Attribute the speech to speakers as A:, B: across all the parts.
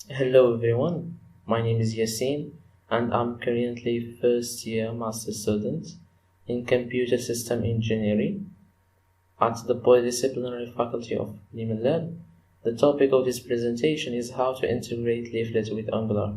A: Hello everyone, my name is Yassine and I'm currently first year master student in computer system engineering at the Polydisciplinary Faculty of Leaflet. The topic of this presentation is how to integrate Leaflet with Angular.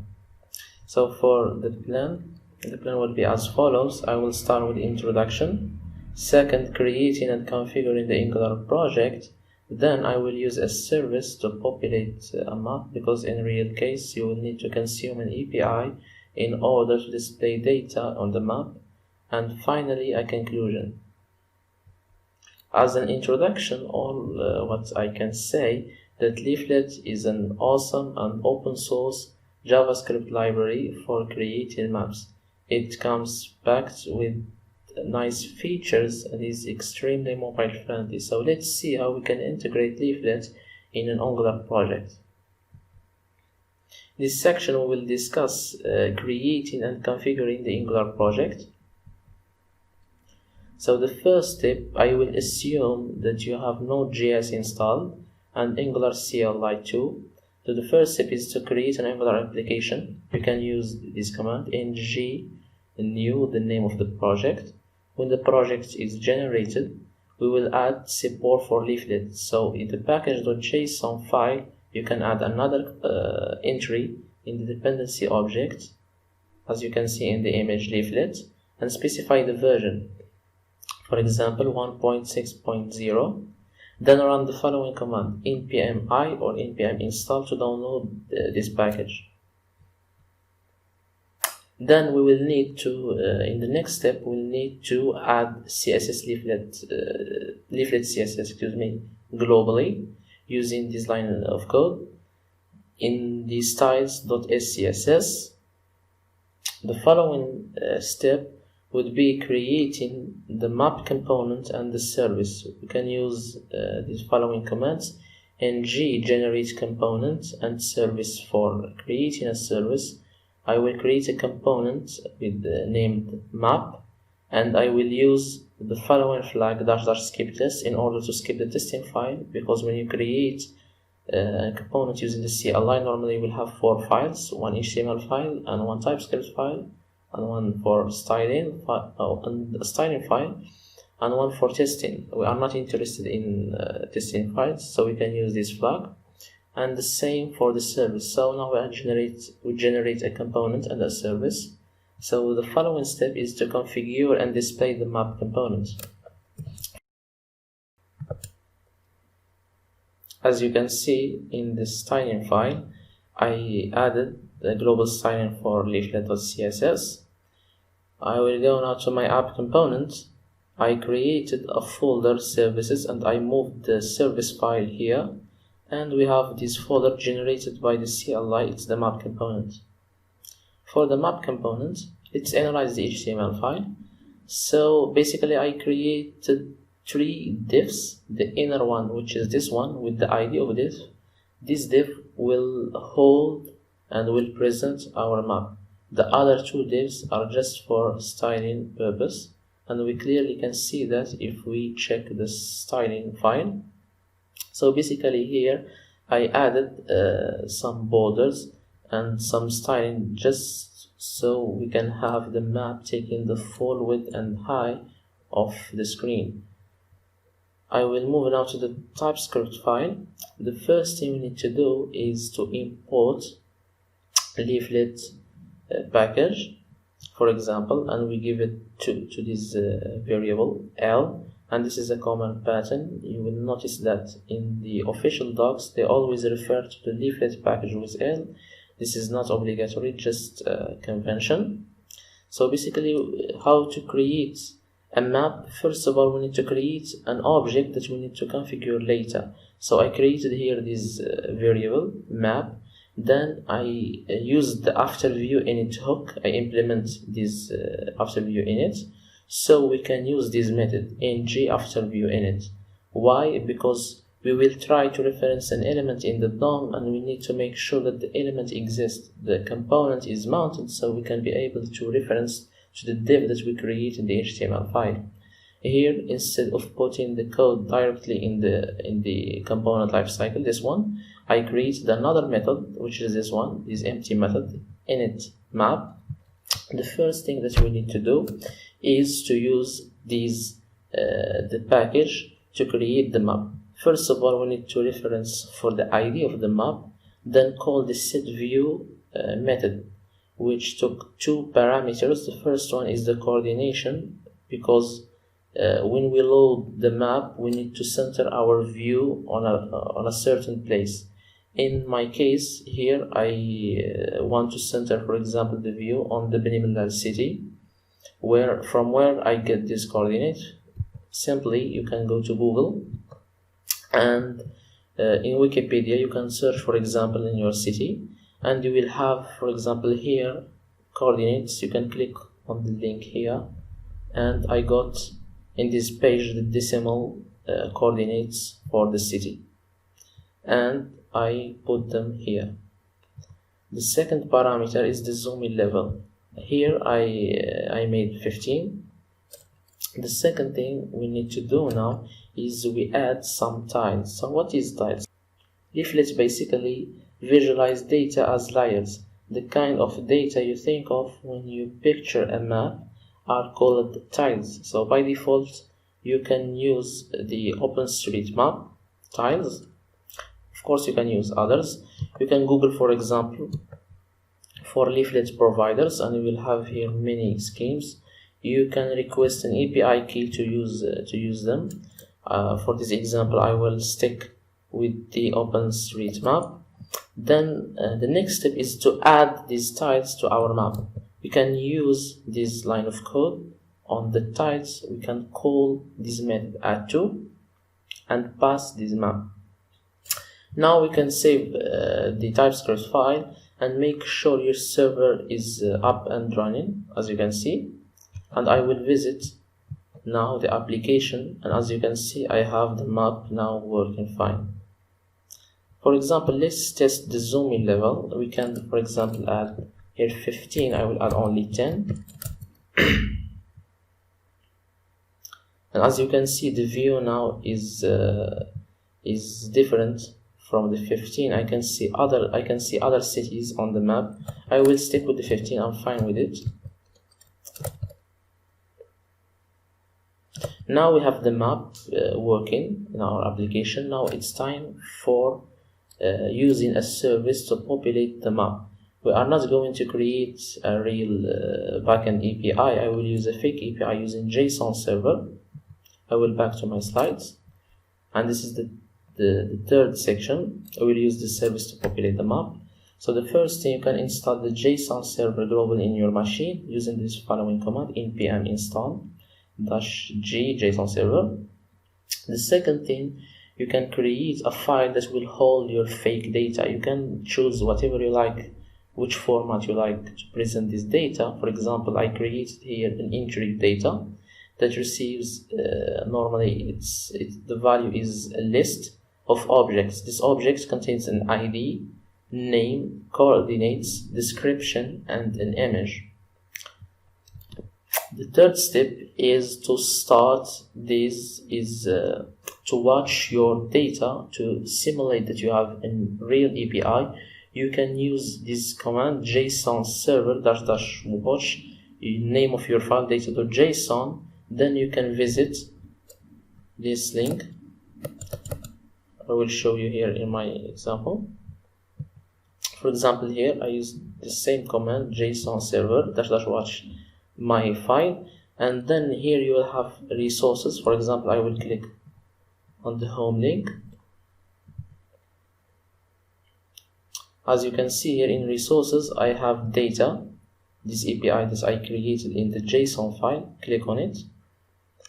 A: So for the plan will be as follows. I will start with introduction, second creating and configuring the Angular project. Then I will use a service to populate a map, because in real case you will need to consume an API in order to display data on the map. And finally a conclusion. As an introduction, what I can say that Leaflet is an awesome and open source JavaScript library for creating maps. It comes packed with nice features and is extremely mobile friendly. So let's see how we can integrate Leaflet in an Angular project. In this section we will discuss creating and configuring the Angular project. So the first step, I will assume that you have Node.js installed and Angular CLI 2. So the first step is to create an Angular application. You can use this command ng new, the name of the project. When the project is generated, we will add support for Leaflet. So in the package.json file, you can add another entry in the dependency object, as you can see in the image Leaflet, and specify the version. For example, 1.6.0. Then run the following command, npm I or npm install, to download this package. Then we will need to, in the next step, we'll need to add CSS Leaflet CSS, globally, using this line of code in the styles.scss. The following step would be creating the map component and the service. We can use these following commands: ng generate component and service. For creating a service, I will create a component with the named map, and I will use the following flag --skip test in order to skip the testing file, because when you create a component using the CLI, normally you will have 4 files, one HTML file and one TypeScript file, and one for styling file, and one for testing. We are not interested in testing files, so we can use this flag. And the same for the service. So now we generate a component and a service. So the following step is to configure and display the map component. As you can see in the styling file, I added the global styling for leaflet.css. I will go now to my app component. I created a folder services and I moved the service file here, and we have this folder generated by the CLI. It's the map component. For the map component, let's analyze the HTML file. So basically I created 3 divs. The inner one, which is this one with the ID of div, this div will hold and will present our map. The other 2 divs are just for styling purpose, and we clearly can see that if we check the styling file. So basically here I added some borders and some styling, just so we can have the map taking the full width and height of the screen. I will move now to the TypeScript file. The first thing we need to do is to import a Leaflet package, for example, and we give it to this variable L, and this is a common pattern. You will notice that in the official docs they always refer to the Leaflet package with L. This is not obligatory, just convention. So basically, how to create a map? First of all, we need to create an object that we need to configure later. So I created here this variable map. Then I use the after view init hook. I implement this after view init, so we can use this method ng after view init. Why? Because we will try to reference an element in the DOM, and we need to make sure that the element exists. The component is mounted, so we can be able to reference to the div that we create in the HTML file. Here, instead of putting the code directly in the component lifecycle, this one, I created another method, which is this one, this empty method, init map. The first thing that we need to do is to use the package to create the map. First of all, we need to reference for the ID of the map, then call the setView method, which took two parameters. The first one is the coordination, because when we load the map, we need to center our view on a certain place. In my case here, I want to center, for example, the view on the Benimlal city, from where I get this coordinate. Simply, you can go to Google, and in Wikipedia you can search, for example, in your city, and you will have, for example, here coordinates. You can click on the link here, and I got in this page the decimal coordinates for the city, and I put them here. The second parameter is the zoom in level. Here I made 15. The second thing we need to do now is we add some tiles. So what is tiles? Leaflet basically visualize data as layers. The kind of data you think of when you picture a map are called tiles. So by default, you can use the OpenStreetMap tiles. Of course, you can use others. You can Google, for example, for leaflet providers, and you will have here many schemes. You can request an API key to use them. For this example, I will stick with the OpenStreetMap. Then the next step is to add these tiles to our map. We can use this line of code on the tiles. We can call this method add_to and pass this map. Now we can save the TypeScript file and make sure your server is up and running, as you can see. And I will visit now the application, and as you can see, I have the map now working fine. For example, let's test the zooming level. We can, for example, add here 15. I will add only 10. And as you can see, the view now is different from the 15. I can see other cities on the map. I will stick with the 15. I'm fine with it. Now we have the map working in our application. Now it's time for using a service to populate the map. We are not going to create a real backend API. I will use a fake API using JSON server. I will back to my slides, and this is the third section. I will use this service to populate the map. So the first thing, you can install the JSON server global in your machine using this following command: npm install -g JSON server. The second thing, you can create a file that will hold your fake data. You can choose whatever you like, which format you like to present this data. For example, I created here an entry data that receives normally the value is a list of objects. This object contains an ID, name, coordinates, description, and an image. The third step is to start this to watch your data to simulate that you have a real API. You can use this command JSON server --watch name of your file data.json. Then you can visit this link. I will show you here in my example. For example, here I use the same command JSON server --watch my file, and then here you will have resources. For example, I will click on the home link. As you can see here in resources, I have data, this API that I created in the JSON file. Click on it.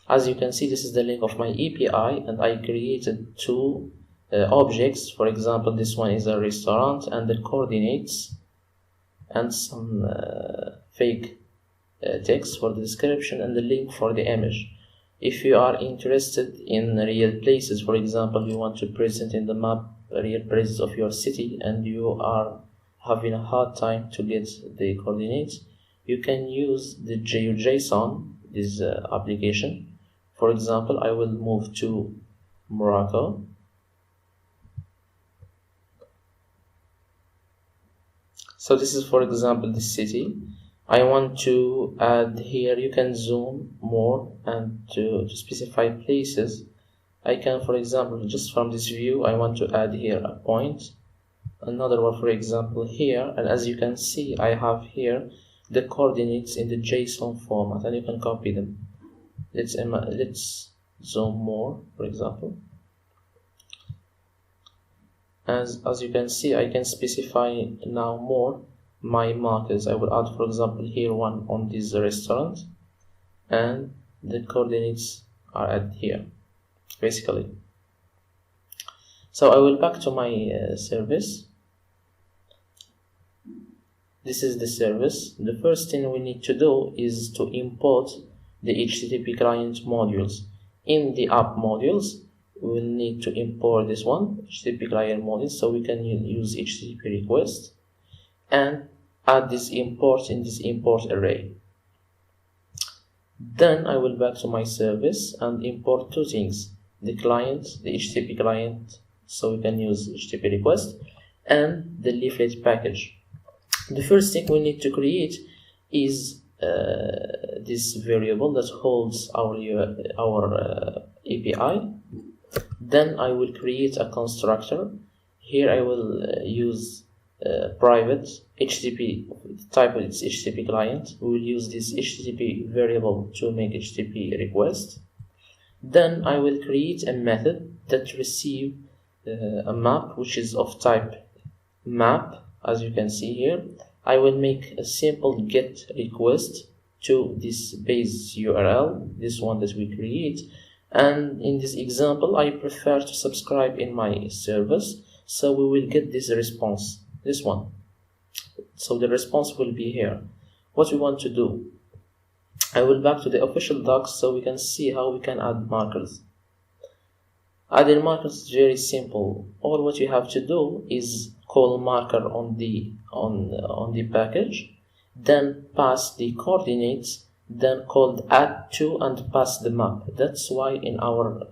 A: As you can see, this is the link of my API, and I created two objects. For example, this one is a restaurant, and the coordinates and some fake text for the description, and the link for the image. If you are interested in real places, for example, you want to present in the map real places of your city, and you are having a hard time to get the coordinates, you can use the GeoJSON, this application. For example, I will move to Morocco. So this is, for example, the city. I want to add here, you can zoom more and to specify places. I can, for example, just from this view, I want to add here a point, another one, for example, here, and as you can see, I have here the coordinates in the JSON format, and you can copy them. Let's zoom more, for example. As you can see, I can specify now more my markers. I will add, for example, here one on this restaurant, and the coordinates are added here, basically. So I will back to my service. This is the service. The first thing we need to do is to import the HTTP client modules. In the app modules, we will need to import this one, HTTP client module, so we can use HTTP request and add this import in this import array. Then I will back to my service and import two things: the client, the HTTP client, so we can use HTTP request, and the Leaflet package. The first thing we need to create is this variable that holds our API. Then I will create a constructor. Here I will use private HTTP, type of its HTTP client. We will use this HTTP variable to make HTTP request. Then I will create a method that receive a map which is of type map. As you can see here, I will make a simple get request to this base URL, this one that we create. And in this example, I prefer to subscribe in my service, so we will get this response, this one. So the response will be here. What we want to do, I will back to the official docs so we can see how we can add markers. Adding markers is very simple. All what you have to do is call marker on the package, then pass the coordinates, then called add to and pass the map. That's why in our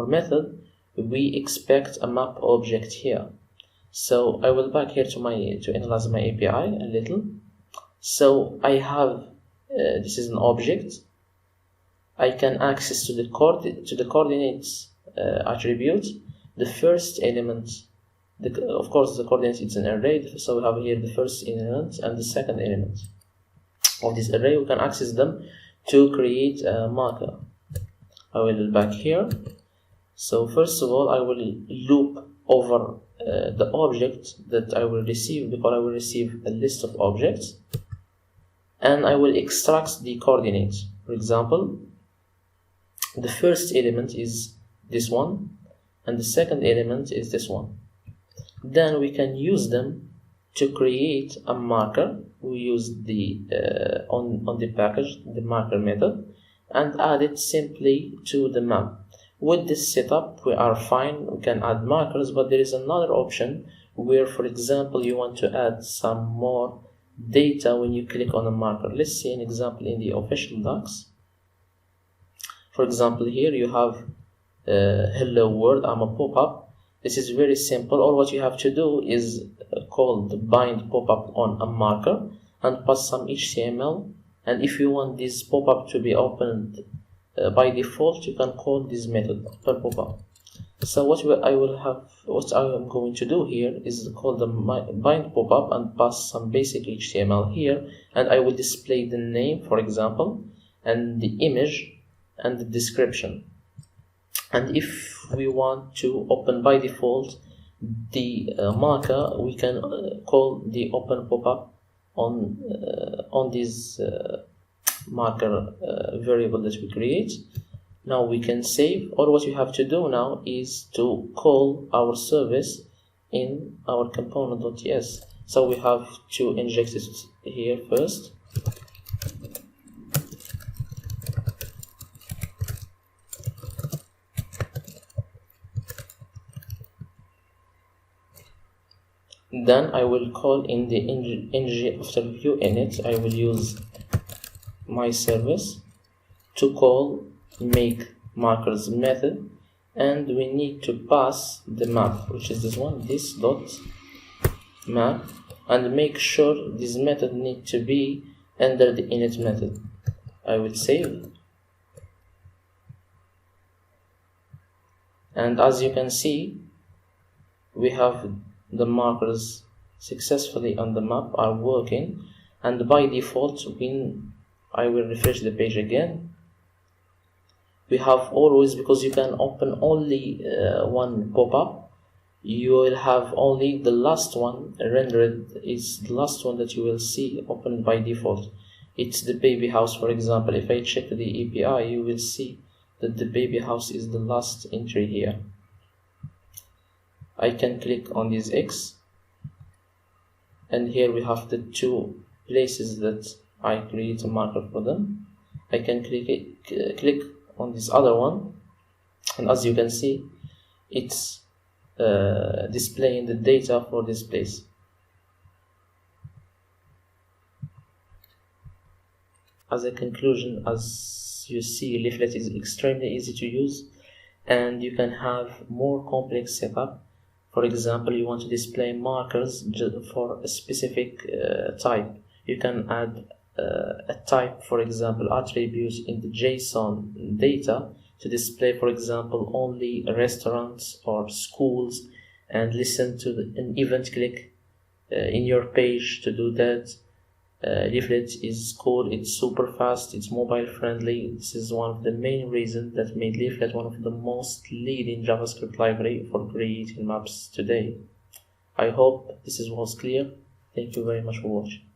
A: method we expect a map object here. So I will back here to analyze my API a little. So I have this is an object. I can access to the coordinates attribute. The first element, of course the coordinates, it's an array, so we have here the first element and the second element of this array. We can access them to create a marker. I will back here. So first of all, I will loop over the object that I will receive, because I will receive a list of objects, and I will extract the coordinates. For example, the first element is this one, and the second element is this one. Then we can use them to create a marker. We use the on the package, the marker method, and add it simply to the map. With this setup, we are fine. We can add markers, but there is another option where, for example, you want to add some more data when you click on a marker. Let's see an example in the official docs. For example, here you have hello world, I'm a pop-up. This is very simple. All what you have to do is call the bind pop-up on a marker and pass some HTML. And if you want this pop-up to be opened by default, you can call this method open pop-up. So what I am going to do here is call the bind pop-up and pass some basic HTML here, and I will display the name, for example, and the image and the description. And if we want to open by default the marker, we can call the open pop-up on this marker variable that we create. Now we can save. All what you have to do now is to call our service in our component.ts. So we have to inject it here first. Then I will call in the ng after view init. I will use my service to call make markers method, and we need to pass the map, which is this one, this dot map, and make sure this method needs to be under the init method. I will save, and as you can see, we have the markers successfully on the map are working, and by default, when I will refresh the page again, we have always, because you can open only one pop-up, you will have only the last one rendered is the last one that you will see opened by default. It's the baby house, for example. If I check the API, you will see that the baby house is the last entry here. I can click on this X, and here we have the two places that I create a marker for them. I can click on this other one, and as you can see, it's displaying the data for this place. As a conclusion, as you see, Leaflet is extremely easy to use, and you can have more complex setup. For example, you want to display markers for a specific type. You can add a type, for example, attribute in the JSON data to display, for example, only restaurants or schools, and listen to an event click in your page to do that. Leaflet is cool, it's super fast, it's mobile friendly. This is one of the main reasons that made Leaflet one of the most leading JavaScript library for creating maps today. I hope this was clear. Thank you very much for watching.